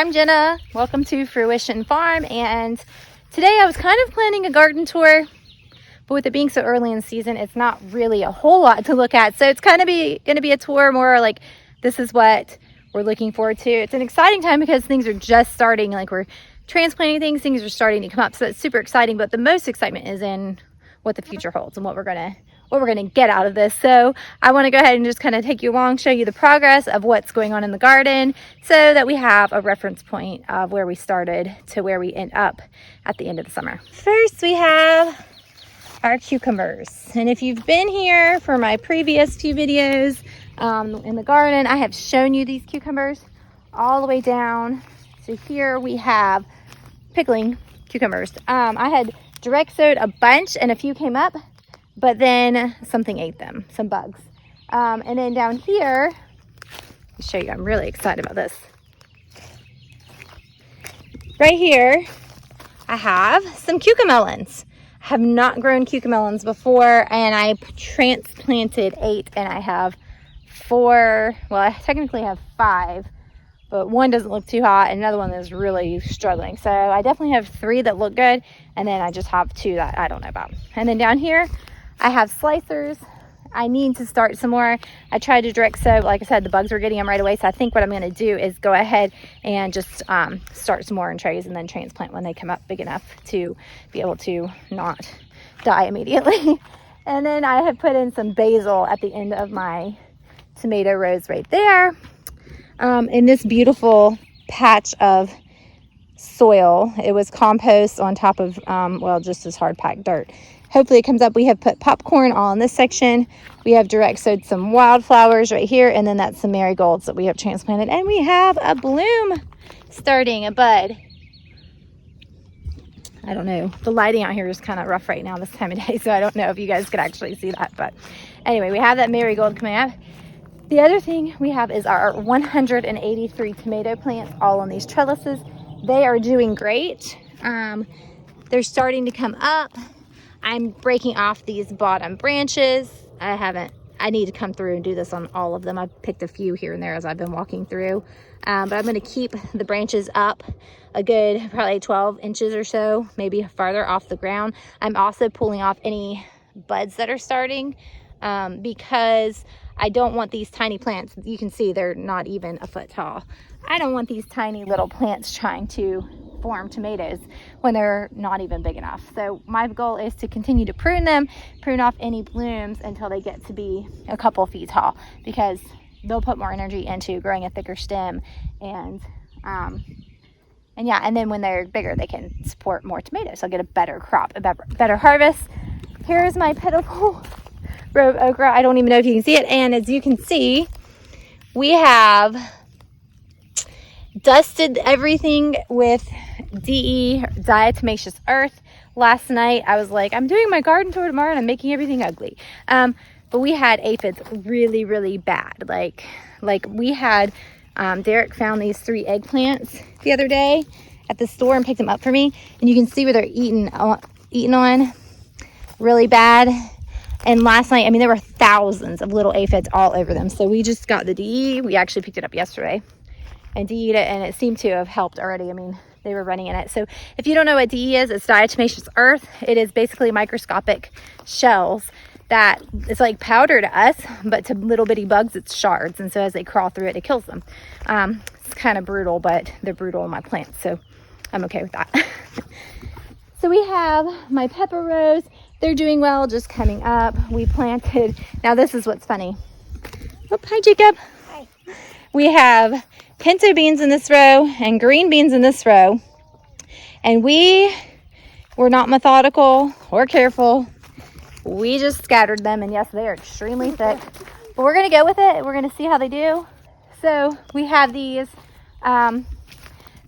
I'm Jenna. Welcome to Fruition Farm, and today I was kind of planning a garden tour, but with it being so early in the season, it's not really a whole lot to look at. So it's kind of going to be a tour more like this is what we're looking forward to. It's an exciting time because things are just starting, like we're transplanting things are starting to come up. So that's super exciting, but the most excitement is in what the future holds and what we're going to get out of this. So I want to go ahead and just kind of take you along, show you the progress of what's going on in the garden so that we have a reference point of where we started to where we end up at the end of the summer. First, we have our cucumbers. And if you've been here for my previous few videos in the garden, I have shown you these cucumbers all the way down. So here we have pickling cucumbers. I had direct sowed a bunch and a few came up, but then something ate them, some bugs. And then down here, I'll show you, I'm really excited about this. Right here, I have some cucamelons. I have not grown cucamelons before, and I transplanted 8, and I have 4, well, I technically have 5, but one doesn't look too hot, and another one is really struggling. So I definitely have 3 that look good, and then I just have 2 that I don't know about. And then down here, I have slicers. I need to start some more. I tried to direct sow, like I said, the bugs were getting them right away. So I think what I'm gonna do is go ahead and just start some more in trays and then transplant when they come up big enough to be able to not die immediately. And then I have put in some basil at the end of my tomato rows right there. In this beautiful patch of soil, it was compost on top of, well, just this hard packed dirt. Hopefully it comes up. We have put popcorn all in this section. We have direct sowed some wildflowers right here, and then that's some marigolds that we have transplanted. And we have a bloom starting, a bud. I don't know. The lighting out here is kind of rough right now this time of day, so I don't know if you guys could actually see that. But anyway, we have that marigold coming up. The other thing we have is our 183 tomato plants all on these trellises. They are doing great. They're starting to come up. I'm breaking off these bottom branches. I need to come through and do this on all of them. I've picked a few here and there as I've been walking through. But I'm gonna keep the branches up a good probably 12 inches or so, maybe farther off the ground. I'm also pulling off any buds that are starting because I don't want these tiny plants. You can see they're not even a foot tall. I don't want these tiny little plants trying to form tomatoes when they're not even big enough. So my goal is to continue to prune off any blooms until they get to be a couple feet tall, because they'll put more energy into growing a thicker stem and then when they're bigger they can support more tomatoes. So I'll get a better crop, a better harvest. Here's my pitiful row of okra. I don't even know if you can see it, and as you can see, we have dusted everything with diatomaceous earth. Last night I was like, I'm doing my garden tour tomorrow and I'm making everything ugly. But we had aphids really, really bad. Like we had, Derek found these 3 eggplants the other day at the store and picked them up for me. And you can see where they're eating on really bad. And last night, I mean, there were thousands of little aphids all over them. So we just got the DE. We actually picked it up yesterday and DE'd it, and it seemed to have helped already. I mean, they were running in it. So if you don't know what DE is, it's diatomaceous earth. It is basically microscopic shells that it's like powder to us, but to little bitty bugs, it's shards. And so as they crawl through it, it kills them. It's kind of brutal, but they're brutal in my plants, so I'm okay with that. So we have my pepper rows. They're doing well, just coming up. We planted, now this is what's funny. Oh, hi Jacob. Hi. We have pinto beans in this row and green beans in this row. And we were not methodical or careful. We just scattered them, and yes, they are extremely thick. But we're gonna go with it. We're gonna see how they do. So we have these,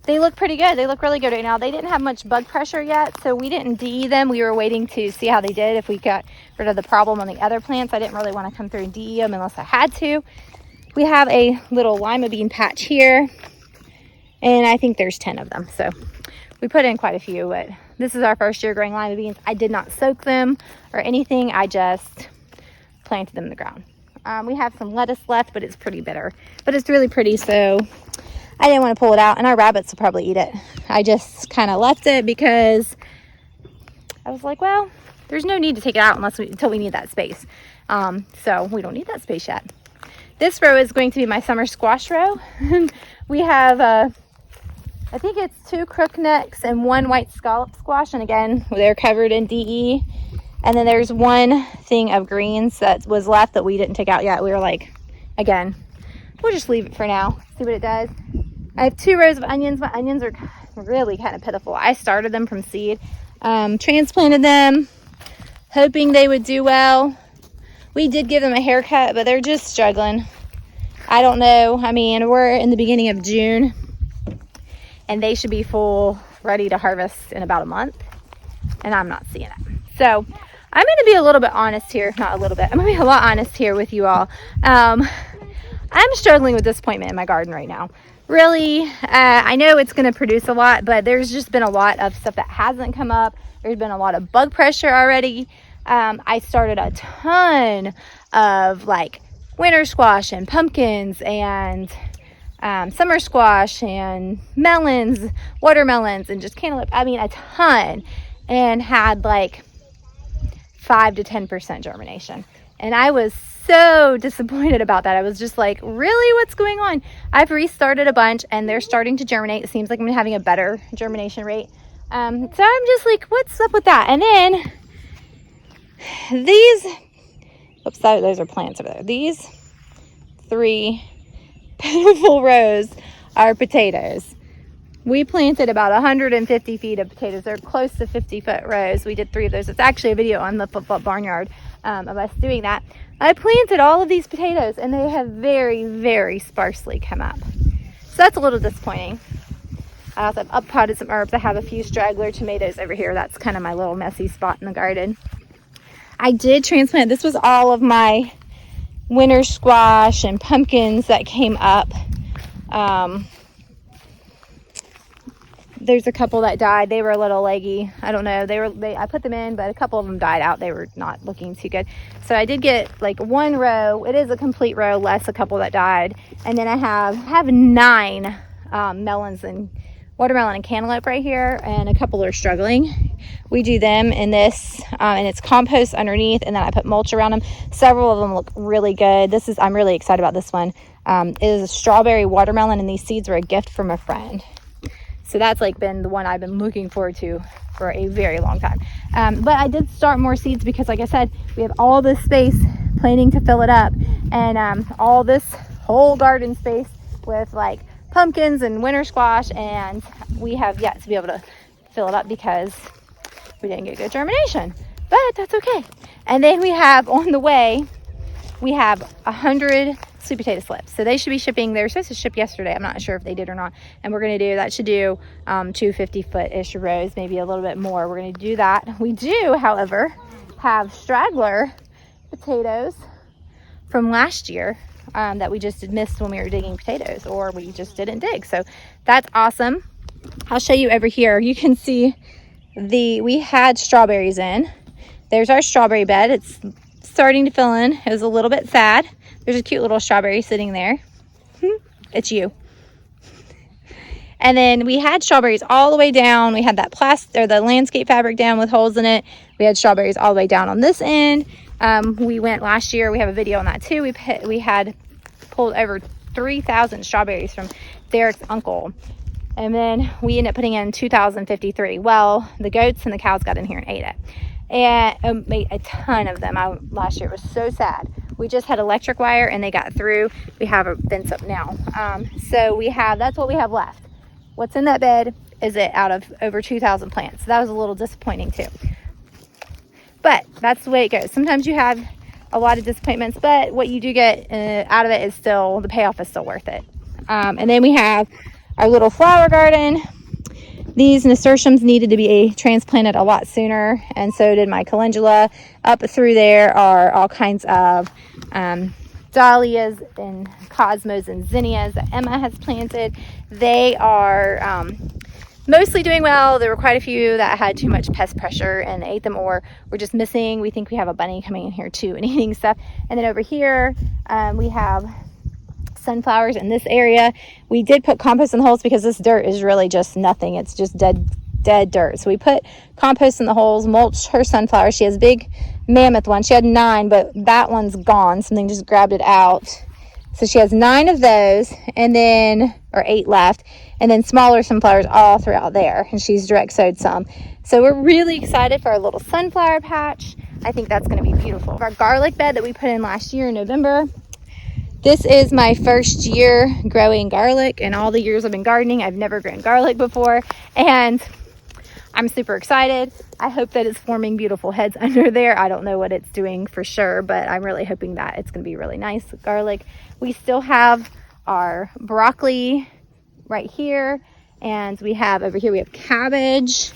they look pretty good. They look really good right now. They didn't have much bug pressure yet, so we didn't DE them. We were waiting to see how they did, if we got rid of the problem on the other plants. I didn't really want to come through and DE them unless I had to. We have a little lima bean patch here, and I think there's 10 of them. So we put in quite a few, but this is our first year growing lima beans. I did not soak them or anything. I just planted them in the ground. We have some lettuce left, but it's pretty bitter, but it's really pretty. So I didn't want to pull it out, and our rabbits will probably eat it. I just kind of left it because I was like, well, there's no need to take it out until we need that space. So we don't need that space yet. This row is going to be my summer squash row. We have, I think it's 2 crooknecks and 1 white scallop squash. And again, they're covered in DE. And then there's 1 thing of greens that was left that we didn't take out yet. We were like, again, we'll just leave it for now, see what it does. I have 2 rows of onions. My onions are really kind of pitiful. I started them from seed, transplanted them, hoping they would do well. We did give them a haircut, but they're just struggling. I don't know. I mean, we're in the beginning of June, and they should be full, ready to harvest in about a month, and I'm not seeing it. So I'm going to be a little bit honest here. Not a little bit. I'm going to be a lot honest here with you all. I'm struggling with disappointment in my garden right now. Really, I know it's going to produce a lot, but there's just been a lot of stuff that hasn't come up. There's been a lot of bug pressure already. I started a ton of like winter squash and pumpkins and summer squash and melons, watermelons, and just cantaloupe. I mean, a ton, and had like 5 to 10% germination. And I was so disappointed about that. I was just like, really, what's going on? I've restarted a bunch and they're starting to germinate. It seems like I'm having a better germination rate. So I'm just like, what's up with that? And then these, oops, those are plants over there. These 3 beautiful rows are potatoes. We planted about 150 feet of potatoes. They're close to 50-foot rows. We did 3 of those. It's actually a video on the Foot Barnyard of us doing that. I planted all of these potatoes, and they have very, very sparsely come up. So that's a little disappointing. I also have up-potted some herbs. I have a few straggler tomatoes over here. That's kind of my little messy spot in the garden. I did transplant. This was all of my winter squash and pumpkins that came up. There's a couple that died. They were a little leggy. I don't know. I put them in, but a couple of them died out. They were not looking too good. So I did get like 1 row. It is a complete row, less a couple that died. And then I have 9 melons and watermelon and cantaloupe right here, and a couple are struggling. We do them in this, and it's compost underneath, and then I put mulch around them. Several of them look really good. I'm really excited about this one. It is a strawberry watermelon, and these seeds were a gift from a friend. So that's like been the one I've been looking forward to for a very long time. But I did start more seeds because, like I said, we have all this space, planning to fill it up, and all this whole garden space with like pumpkins and winter squash, and we have yet to be able to fill it up because we didn't get good germination, but that's okay. And then we have on the way, we have 100 sweet potato slips. So they should be shipping. They were supposed to ship yesterday. I'm not sure if they did or not. And we're going to do, that should do 2 50-foot-ish rows, maybe a little bit more. We're going to do that. We do, however, have straggler potatoes from last year that we just missed when we were digging potatoes, or we just didn't dig. So that's awesome. I'll show you over here. You can see we had strawberries in. There's our strawberry bed. It's starting to fill in. It was a little bit sad. There's a cute little strawberry sitting there. It's you. And then we had strawberries all the way down. We had that the landscape fabric down with holes in it. We had strawberries all the way down on this end. We went last year. We have a video on that too. We had pulled over 3,000 strawberries from Derek's uncle. And then we ended up putting in 2,053. Well, the goats and the cows got in here and ate it. And made a ton of them out last year. It was so sad. We just had electric wire and they got through. We have a fence up now. So that's what we have left. What's in that bed is it out of over 2,000 plants. So that was a little disappointing too. But that's the way it goes. Sometimes you have a lot of disappointments, but what you do get out of it is still, the payoff is still worth it. And then we have our little flower garden. These nasturtiums needed to be transplanted a lot sooner, and so did my calendula. Up through there are all kinds of dahlias and cosmos and zinnias that Emma has planted. They are mostly doing well. There were quite a few that had too much pest pressure and ate them, or were just missing. We think we have a bunny coming in here too and eating stuff. And then over here we have sunflowers in this area. We did put compost in the holes because this dirt is really just nothing. It's just dead dirt. So we put compost in the holes, mulched her sunflowers. She has a big mammoth one. She had 9, but that one's gone. Something just grabbed it out. So she has 9 of those, and then, or 8 left, and then smaller sunflowers all throughout there. And she's direct sowed some. So we're really excited for our little sunflower patch. I think that's going to be beautiful. Our garlic bed that we put in last year in November. This is my first year growing garlic. In all the years I've been gardening, I've never grown garlic before, and I'm super excited. I hope that it's forming beautiful heads under there. I don't know what it's doing for sure, but I'm really hoping that it's going to be really nice garlic. We still have our broccoli right here, and we have over here, we have cabbage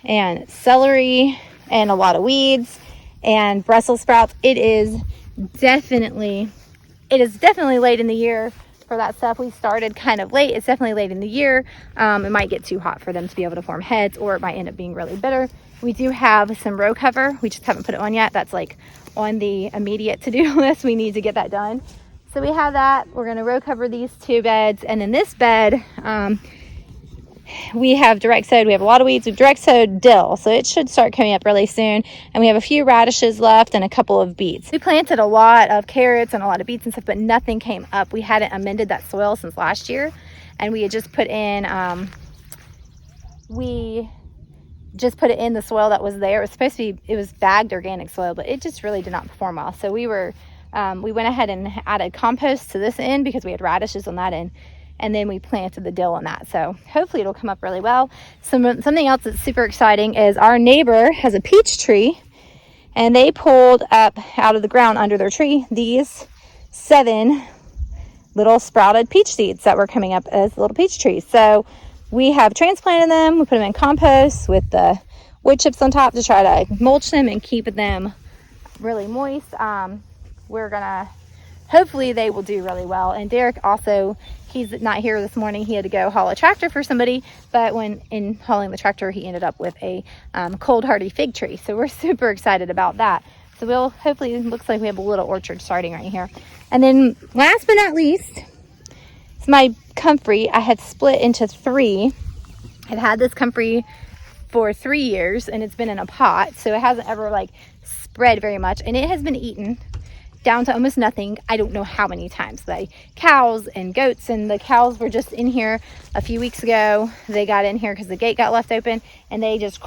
and celery and a lot of weeds and Brussels sprouts. It is definitely late in the year for that stuff. We started kind of late. It's definitely late in the year. It might get too hot for them to be able to form heads, or it might end up being really bitter. We do have some row cover. We just haven't put it on yet. That's like on the immediate to-do list. We need to get that done. So we have that. We're going to row cover these 2 beds. And then this bed, we have direct sowed. We have a lot of weeds. We've direct sowed dill, so it should start coming up really soon. And we have a few radishes left and a couple of beets. We planted a lot of carrots and a lot of beets and stuff, but nothing came up. We hadn't amended that soil since last year, and we had just put in the soil that was there. It was supposed to be, it was bagged organic soil, but it just really did not perform well. So we went ahead and added compost to this end because we had radishes on that end. And then we planted the dill on that. So hopefully it'll come up really well. Something else that's super exciting is our neighbor has a peach tree, and they pulled up out of the ground under their tree these 7 little sprouted peach seeds that were coming up as little peach trees. So we have transplanted them. We put them in compost with the wood chips on top to try to mulch them and keep them really moist. We're gonna, hopefully they will do really well. And Derek also, he's not here this morning. He had to go haul a tractor for somebody, but when in hauling the tractor, he ended up with a cold hardy fig tree. So we're super excited about that. So we'll hopefully, it looks like we have a little orchard starting right here. And then last but not least, it's my comfrey. I had split into 3. I've had this comfrey for 3 years, and it's been in a pot, so it hasn't ever like spread very much, and it has been eaten down to almost nothing. I don't know how many times by cows and goats, and the cows were just in here a few weeks ago. They got in here because the gate got left open, and they just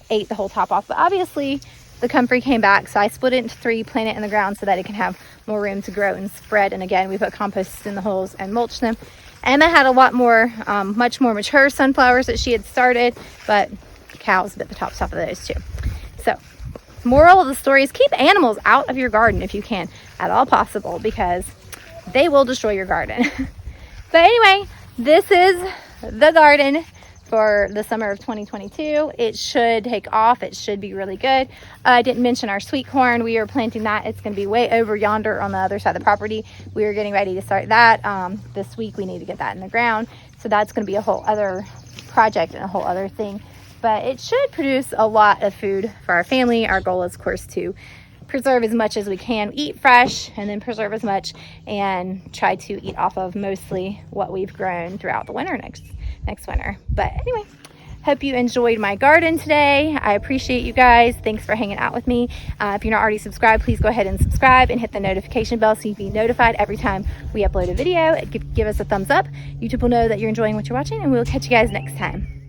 ate the whole top off. But obviously the comfrey came back, so I split it into 3, plant it in the ground so that it can have more room to grow and spread. And again, we put compost in the holes and mulched them. Emma had a lot more, much more mature sunflowers that she had started, but cows bit the tops off of those too. So moral of the story is keep animals out of your garden if you can at all possible, because they will destroy your garden. But anyway, this is the garden for the summer of 2022. It should take off. It should be really good. I didn't mention our sweet corn. We are planting that. It's going to be way over yonder on the other side of the property. We are getting ready to start that this week. We need to get that in the ground. So that's going to be a whole other project and a whole other thing. But it should produce a lot of food for our family. Our goal is, of course, to preserve as much as we can, eat fresh, and then preserve as much, and try to eat off of mostly what we've grown throughout the winter next winter. But anyway, hope you enjoyed my garden today. I appreciate you guys. Thanks for hanging out with me. If you're not already subscribed, please go ahead and subscribe and hit the notification bell so you can be notified every time we upload a video. Give us a thumbs up. YouTube will know that you're enjoying what you're watching, and we'll catch you guys next time.